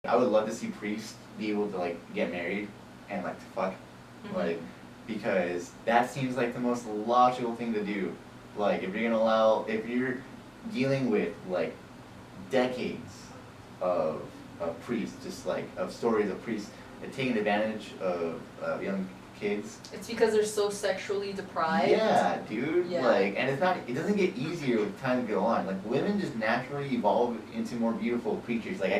I would love to see priests be able to like get married and like to fuck, like, because that seems like the most logical thing to do. Like if you're gonna allow, if you're dealing with like decades of priests, just like of stories of priests and taking advantage of young kids. It's because they're so sexually deprived. Yeah, dude. Yeah. Like, and it's not. It doesn't get easier with time go on. Like, women just naturally evolve into more beautiful creatures. Like,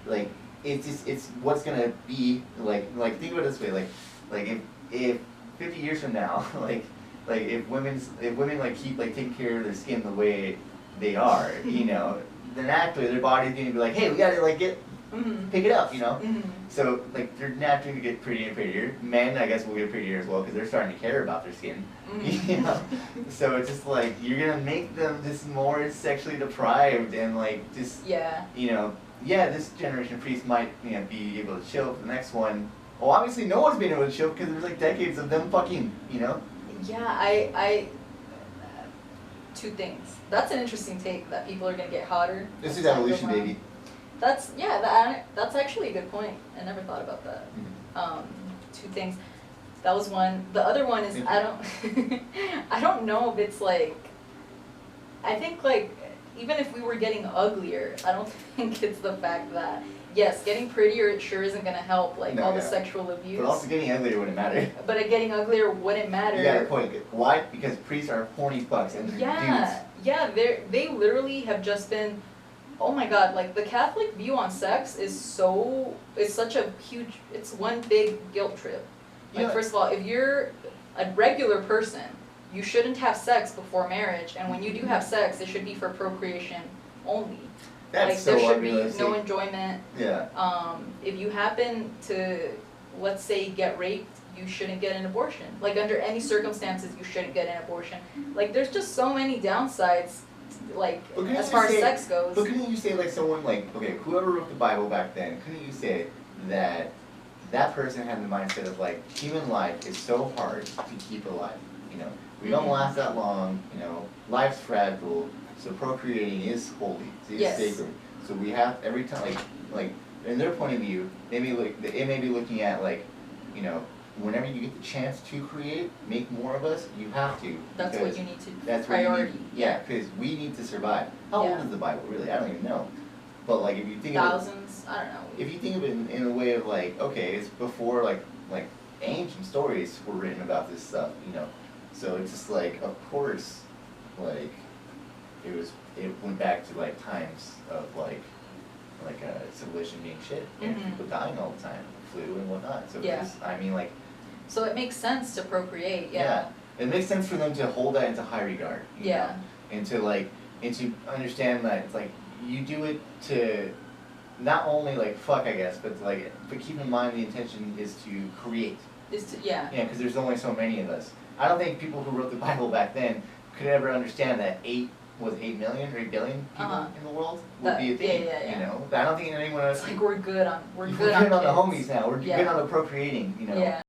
like, it's what's gonna be. Like think about it this way. Like if 50 years from now, like if women like keep like taking care of their skin the way they are, you know, then actually their body's gonna be like, hey, we gotta like pick it up, you know. So like they're naturally gonna get prettier and prettier. Men, I guess, will get prettier as well because they're starting to care about their skin. You know, so it's just like you're gonna make them just more sexually deprived and like just you know, yeah, this generation of priests might, you know, be able to chill. The next one, well, obviously no one's been able to chill because there's like decades of them fucking, you know. Yeah, I two things. That's an interesting take that people are gonna get hotter. This is evolution, baby. That's that's actually a good point. I never thought about that. Two things. That was one. The other one is I don't I don't know if it's like, I think like even if we were getting uglier, I don't think it's the fact that yes, getting prettier it sure isn't gonna help like all the sexual abuse. But also getting uglier wouldn't matter. But getting uglier wouldn't matter. You got a point. Why? Because priests are horny fucks and they're dudes. Yeah, they literally have just been, oh my god, like the Catholic view on sex is such a huge, it's one big guilt trip. Like first of all, if you're a regular person, you shouldn't have sex before marriage, and when you do have sex, it should be for procreation only. That's like so there should unrealistic. be no enjoyment. Yeah. If you happen to, let's say, get raped, you shouldn't get an abortion. Like under any circumstances, you shouldn't get an abortion. Like there's just so many downsides, like as far as sex goes. But couldn't you say like someone like, okay, whoever wrote the Bible back then, couldn't you say that that person had the mindset of like human life is so hard to keep alive, you know? We don't last that long, you know, life's fragile, so procreating is holy, it's sacred. So we have every time like in their point of view, it may be looking at like, you know, whenever you get the chance to create, make more of us, you have to. That's what you need to that's priority. Yeah, because we need to survive. How old is the Bible, really? I don't even know. But like if you think thousands, I don't know. If you think of it in a way of like, okay, it's before like ancient stories were written about this stuff, you know. So it's just like, of course, like it went back to like times of like civilization being shit and people dying all the time, flu and whatnot. So I mean like. So it makes sense to procreate, Yeah, it makes sense for them to hold that into high regard. You know? And to understand that it's like you do it to not only like fuck, I guess, but keep in mind the intention is to create. Yeah, because there's only so many of us. I don't think people who wrote the Bible back then could ever understand that 8 million or 8 billion people in the world would be a thing. You know, I don't think anyone else. It's like we're good on the homies now. We're good on the procreating. You know.